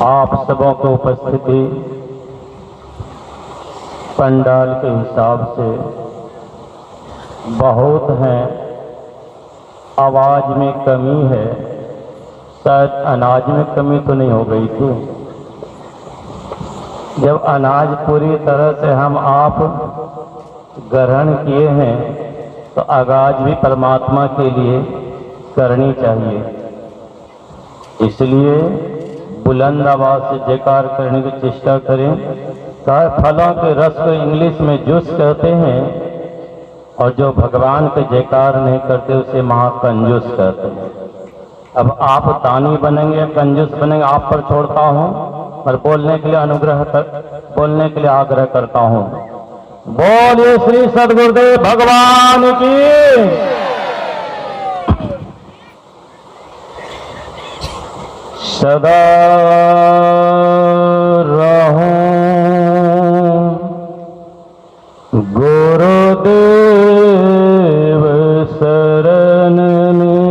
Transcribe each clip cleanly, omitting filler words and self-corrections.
आप सबों की उपस्थिति पंडाल के हिसाब से बहुत है, आवाज में कमी है, शायद अनाज में कमी तो नहीं हो गई थी। जब अनाज पूरी तरह से हम आप ग्रहण किए हैं तो आगाज भी परमात्मा के लिए करनी चाहिए। इसलिए बुलंद आवाज से जयकार करने की चेष्टा करें। फलों के रस को इंग्लिश में जूस कहते हैं और जो भगवान के जयकार नहीं करते उसे महाकंजूस कहते हैं। अब आप दानी बनेंगे, कंजूस बनेंगे, आप पर छोड़ता हूँ, पर बोलने के लिए आग्रह करता हूँ। बोलिए श्री सद्गुरुदेव भगवान की। सदा रहूं गुरुदेव शरण में,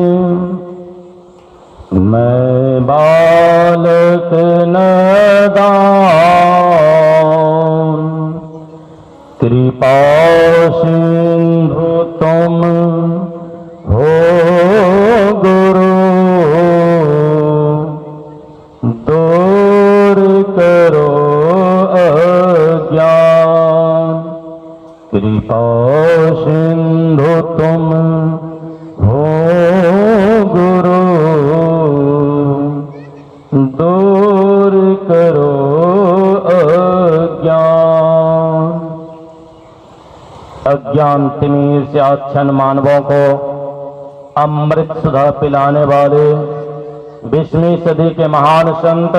मैं बालक नादान, कृपा सिंधु तुम हो गुरु, दूर करो अज्ञान, कृपा सिंधु तुम हो गुरु, दूर करो अज्ञान। अज्ञान तिमिर से आच्छन्न मानवों को अमृत सुधा पिलाने वाले 20वीं सदी के महान संत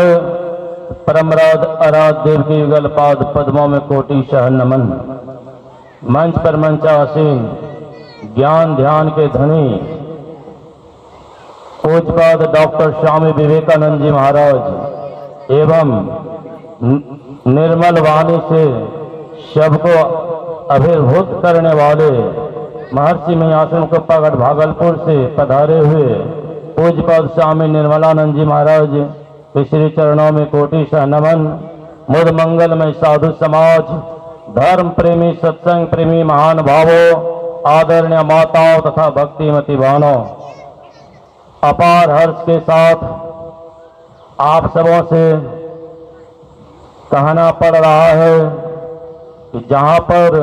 परमराज आराध्य देव की युगल पाद पद्मों में कोटि शह नमन। मंच पर मंचासीन ज्ञान ध्यान के धनी पूज्यपाद डॉक्टर स्वामी विवेकानंद जी महाराज एवं निर्मल वाणी से सबको अभिभूत करने वाले महर्षि मयासुन कुप्पागढ़ भागलपुर से पधारे हुए पूज्यपाद स्वामी निर्मलानंद जी महाराज के श्री चरणों में कोटि शह नमन। मुद मंगलमय साधु समाज, धर्म प्रेमी, सत्संग प्रेमी महान भावों, आदरणीय माताओं तथा भक्तिमती बहनों, अपार हर्ष के साथ आप सबों से कहना पड़ रहा है कि जहां पर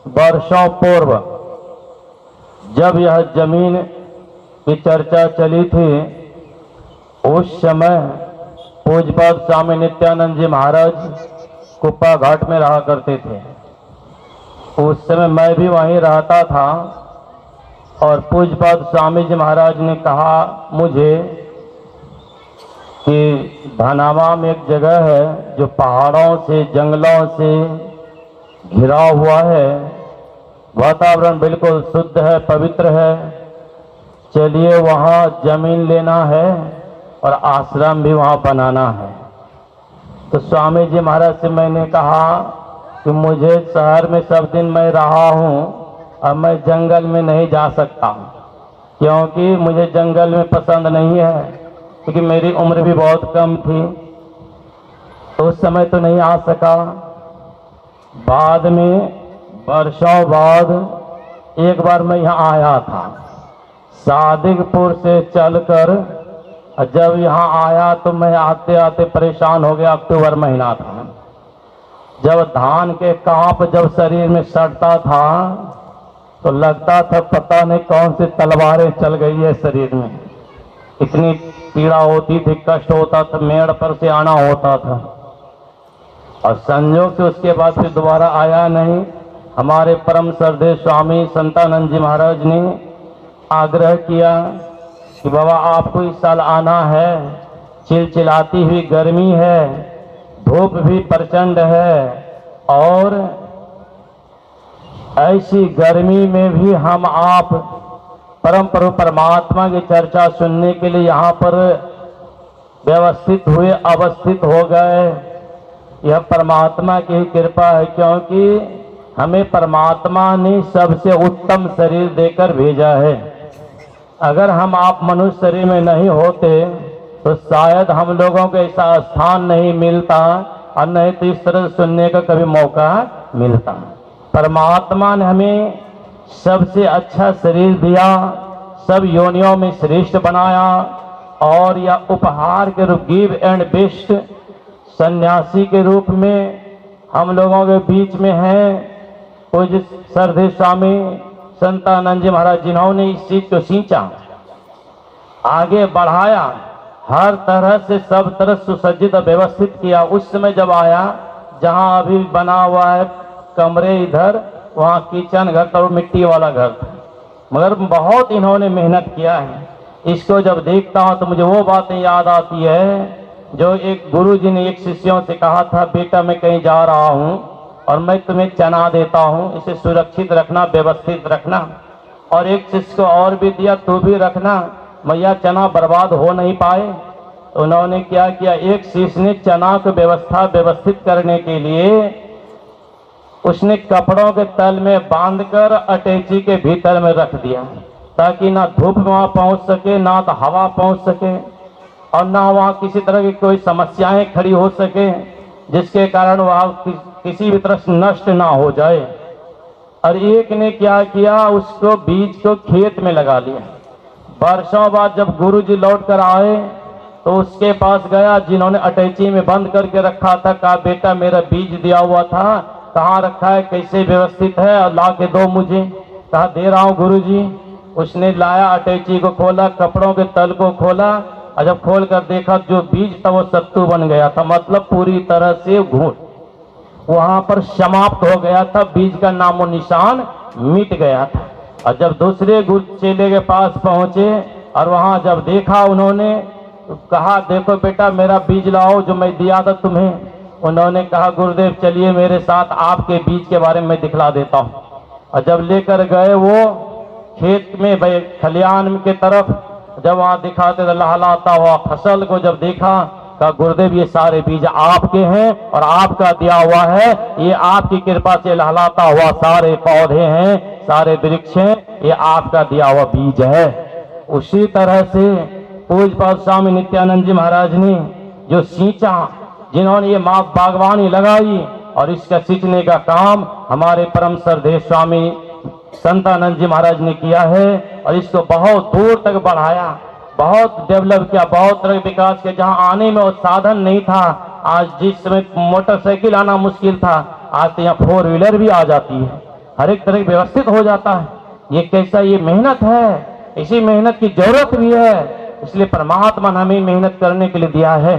वर्षों पूर्व जब यह जमीन की चर्चा चली थी, उस समय पूज्यपाद स्वामी नित्यानंद जी महाराज कुप्पा घाट में रहा करते थे। उस समय मैं भी वहीं रहता था और पूज्यपाद स्वामी जी महाराज ने कहा मुझे कि धनावा में एक जगह है जो पहाड़ों से जंगलों से घिरा हुआ है, वातावरण बिल्कुल शुद्ध है, पवित्र है, चलिए वहाँ जमीन लेना है और आश्रम भी वहाँ बनाना है। तो स्वामी जी महाराज से मैंने कहा कि मुझे शहर में सब दिन मैं रहा हूँ, अब मैं जंगल में नहीं जा सकता क्योंकि मुझे जंगल में पसंद नहीं है, क्योंकि मेरी उम्र भी बहुत कम थी, तो उस समय तो नहीं आ सका। बाद में वर्षों बाद एक बार मैं यहाँ आया था, सादिकपुर से चलकर, जब यहाँ आया तो मैं आते आते परेशान हो गया। अक्टूबर महीना था, जब धान के कांप जब शरीर में सड़ता था तो लगता था पता नहीं कौन सी तलवारें चल गई है शरीर में, इतनी पीड़ा होती थी, कष्ट होता था, मेड़ पर से आना होता था। और संयोग से उसके बाद फिर दोबारा आया नहीं। हमारे परम श्रद्धेय स्वामी संतानंद जी महाराज ने आग्रह किया कि बाबा आपको इस साल आना है, चिलचिलाती हुई गर्मी है, धूप भी प्रचंड है और ऐसी गर्मी में भी हम आप परम प्रभु परमात्मा की चर्चा सुनने के लिए यहाँ पर व्यवस्थित हुए, अवस्थित हो गए। यह परमात्मा की कृपा है, क्योंकि हमें परमात्मा ने सबसे उत्तम शरीर देकर भेजा है। अगर हम आप मनुष्य शरीर में नहीं होते तो शायद हम लोगों को ऐसा स्थान नहीं मिलता और नहीं तो इस तरह सुनने का कभी मौका मिलता। परमात्मा ने हमें सबसे अच्छा शरीर दिया, सब योनियों में श्रेष्ठ बनाया और यह उपहार के रूप गिव एंड बेस्ट सन्यासी के रूप में हम लोगों के बीच में है। पूज्य श्रद्धेय स्वामी संतानंद जी महाराज जिन्होंने इस चीज को सींचा, आगे बढ़ाया, हर तरह से सब तरह सुसज्जित और व्यवस्थित किया। उस समय जब आया जहां अभी बना हुआ है कमरे इधर, वहां किचन घर था और मिट्टी वाला घर था, मगर बहुत इन्होंने मेहनत किया है। इसको जब देखता हूं तो मुझे वो बातें याद आती है जो एक गुरु जी ने एक शिष्यों से कहा था, बेटा मैं कहीं जा रहा हूं और मैं तुम्हें चना देता हूं, इसे सुरक्षित रखना, व्यवस्थित रखना। और एक शिष्य को और भी दिया, तू भी रखना, मैया चना बर्बाद हो नहीं पाए। उन्होंने क्या किया, एक शिष्य ने चना को व्यवस्थित करने के लिए उसने कपड़ों के तल में बांधकर अटैची के भीतर में रख दिया, ताकि ना धूप वहां पहुंच सके, ना तो हवा पहुंच सके और ना वहां किसी तरह की कोई समस्याएं खड़ी हो सके जिसके कारण वह किसी भी तरह से नष्ट ना हो जाए। और एक ने क्या किया, उसको बीज को खेत में लगा लिया। वर्षों बाद जब गुरु जी लौट कर आए तो उसके पास गया जिन्होंने अटैची में बंद करके रखा था, कहा बेटा मेरा बीज दिया हुआ था कहाँ रखा है, कैसे व्यवस्थित है, और ला के दो मुझे। कहा दे रहा हूँ गुरु जी। उसने लाया, अटैची को खोला, कपड़ों के तल को खोला और जब खोल कर देखा जो बीज था वो सत्तू बन गया था, मतलब पूरी तरह से घूट वहां पर समाप्त हो गया था, बीज का नामो निशान मिट गया था। और जब दूसरे गुरु चेले के पास पहुंचे और वहां जब देखा उन्होंने तो कहा देखो बेटा मेरा बीज लाओ जो मैं दिया था तुम्हें। उन्होंने कहा गुरुदेव चलिए मेरे साथ, आपके बीज के बारे में दिखला देता हूँ। और जब लेकर गए वो खेत में भाई खलियान के तरफ, जब वहां दिखाते लहलाता हुआ फसल को जब देखा, कहा गुरुदेव ये सारे बीज आपके हैं और आपका दिया हुआ है, ये आपकी कृपा से लहलाता हुआ सारे पौधे हैं, सारे वृक्ष हैं, ये आपका दिया हुआ बीज है। उसी तरह से पूज्यपाद स्वामी नित्यानंद जी महाराज ने जो सींचा, जिन्होंने ये माँ बागवानी लगाई और इसका सींचने का काम हमारे परम श्रद्धेय स्वामी संतानंद जी महाराज ने किया है और इसको बहुत दूर तक बढ़ाया, बहुत डेवलप किया, बहुत तरह के विकास किया। जहां आने में वो साधन नहीं था, आज जिस समय मोटरसाइकिल आना मुश्किल था, आज तो यहाँ 4 व्हीलर भी आ जाती है, हर एक तरह व्यवस्थित हो जाता है। ये कैसा, ये मेहनत है, इसी मेहनत की जरूरत भी है, इसलिए परमात्मा ने हमें मेहनत करने के लिए दिया है,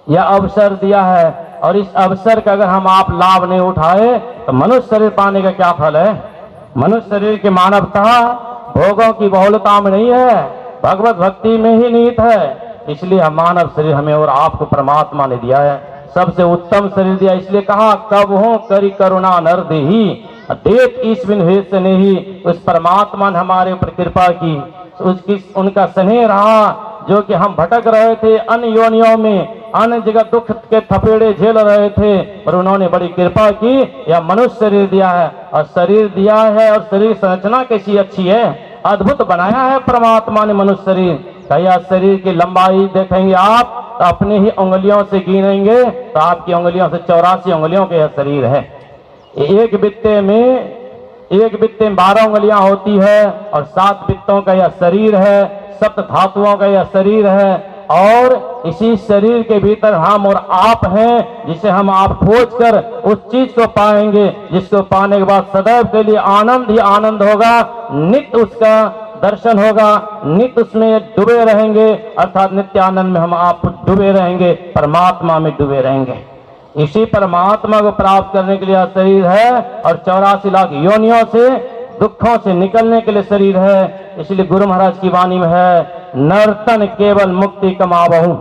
यह अवसर दिया है। और इस अवसर का अगर हम आप लाभ नहीं उठाए तो मनुष्य शरीर पाने का क्या फल है। मनुष्य शरीर की मानवता भोगों की बहुलता में नहीं है, भगवत भक्ति में ही निहित है। इसलिए हम मानव शरीर हमें और आपको परमात्मा ने दिया है, सबसे उत्तम शरीर दिया। इसलिए कहा कब हो करी करुणा नर देही, देख इस बिन भेष नहीं। उस परमात्मा ने हमारे ऊपर कृपा की, उसकी उनका स्नेह रहा, जो कि हम भटक रहे थे अन्य योनियों में, अन्य जगह दुख के थपेड़े झेल रहे थे, पर उन्होंने बड़ी कृपा की, यह मनुष्य शरीर दिया है। और शरीर दिया है और शरीर संरचना कैसी अच्छी है, अद्भुत बनाया है परमात्मा ने मनुष्य शरीर। क्या शरीर की लंबाई देखेंगे आप तो अपने ही उंगलियों से गिनेंगे तो आपकी उंगलियों से 84 उंगलियों के यह शरीर है। एक बित्ते में 12 उंगलियां होती है और 7 बित्तों का यह शरीर है, 7 धातुओं का यह शरीर है। और इसी शरीर के भीतर हम और आप हैं, जिसे हम आप खोज कर उस चीज को पाएंगे जिसको पाने के बाद सदैव के लिए आनंद ही आनंद होगा, नित्य उसका दर्शन होगा, नित्य उसमें डूबे रहेंगे, अर्थात नित्य आनंद में हम आप डूबे रहेंगे, परमात्मा में डूबे रहेंगे। इसी परमात्मा को प्राप्त करने के लिए शरीर है और 84 लाख योनियों से दुखों से निकलने के लिए शरीर है। इसलिए गुरु महाराज की वाणी में है, नर्तन केवल मुक्ति कमावहु।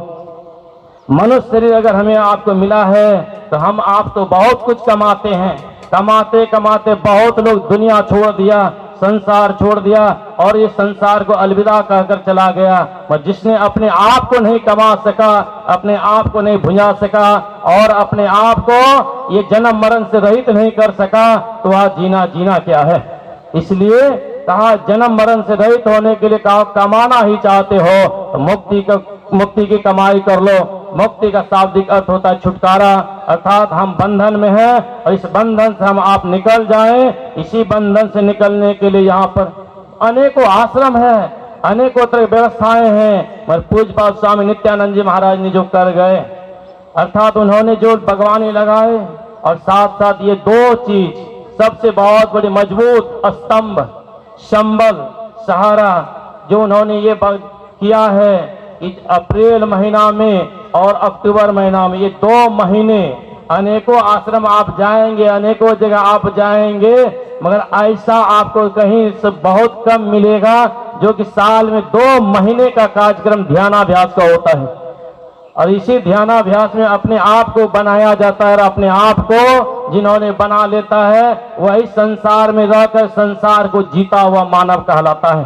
मनुष्य शरीर अगर हमें आपको मिला है तो हम आप तो बहुत कुछ कमाते हैं, कमाते कमाते बहुत लोग दुनिया छोड़ दिया, संसार छोड़ दिया और ये संसार को अलविदा कहकर चला गया। और जिसने अपने आप को नहीं कमा सका, अपने आप को नहीं भुंजा सका और अपने आप को ये जन्म मरण से रहित नहीं कर सका, तो वह जीना क्या है। इसलिए कहा जन्म मरण से रहित होने के लिए कहा कमाना ही चाहते हो तो मुक्ति की कमाई कर लो। मुक्ति का शाब्दिक अर्थ होता है छुटकारा, अर्थात हम बंधन में हैं और इस बंधन से हम आप निकल जाएं। इसी बंधन से निकलने के लिए यहाँ पर अनेकों आश्रम है, अनेकों तरह व्यवस्थाएं हैं। मगर पूज्यपाद स्वामी नित्यानंद जी महाराज ने जो कर गए, अर्थात उन्होंने जो भगवानी लगाए और साथ साथ ये दो चीज सबसे बहुत बड़ी मजबूत स्तंभ, संबल, सहारा जो उन्होंने ये किया है कि अप्रैल महीना में और अक्टूबर महीना में, ये 2 महीने अनेकों आश्रम आप जाएंगे, अनेकों जगह आप जाएंगे, मगर ऐसा आपको कहीं से बहुत कम मिलेगा जो कि साल में 2 महीने का कार्यक्रम ध्यानाभ्यास का होता है। और इसी ध्यानाभ्यास में अपने आप को बनाया जाता है और अपने आप को जिन्होंने बना लेता है वही संसार में रहकर संसार को जीता हुआ मानव कहलाता है।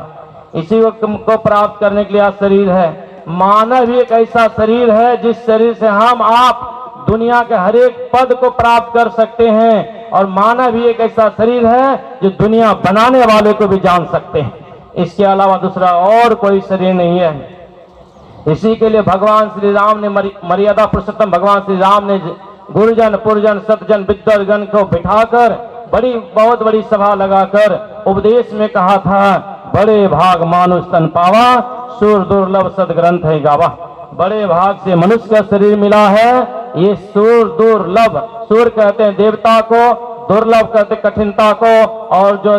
इसी को प्राप्त करने के लिए यह शरीर है। मानव ही एक ऐसा शरीर है जिस शरीर से हम आप दुनिया के हर एक पद को प्राप्त कर सकते हैं, और मानव ही एक ऐसा शरीर है जो दुनिया बनाने वाले को भी जान सकते हैं। इसके अलावा दूसरा और कोई शरीर नहीं है। इसी के लिए भगवान श्री राम ने मर्यादा पुरुषोत्तम भगवान श्री राम ने गुरुजन पुरजन सतजन विद्वजन को बिठाकर बहुत बड़ी सभा लगाकर उपदेश में कहा था, बड़े भाग मानुष तन पावा, सूर दुर्लभ सदग्रंथ है गावा। बड़े भाग से मनुष्य का शरीर मिला है, ये सूर दुर्लभ, सूर कहते हैं देवता को, दुर्लभ कहते कठिनता को, और जो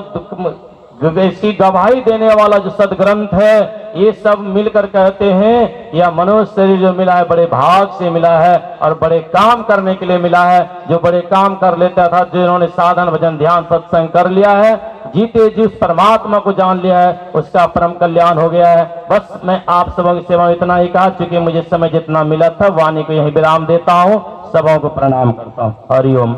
इसकी गवाही देने वाला जो सदग्रंथ है, ये सब मिलकर कहते हैं यह मनुष्य शरीर जो मिला है बड़े भाग से मिला है और बड़े काम करने के लिए मिला है। जो बड़े काम कर लेता था, जिन्होंने साधन भजन ध्यान सत्संग कर लिया है, जीते जी उस परमात्मा को जान लिया है, उसका परम कल्याण हो गया है। बस मैं आप सबों की सेवा में इतना ही कहा, चूंकि मुझे समय जितना मिला था वाणी को यही विराम देता हूँ। सबों को प्रणाम करता हूँ। हरि ओम।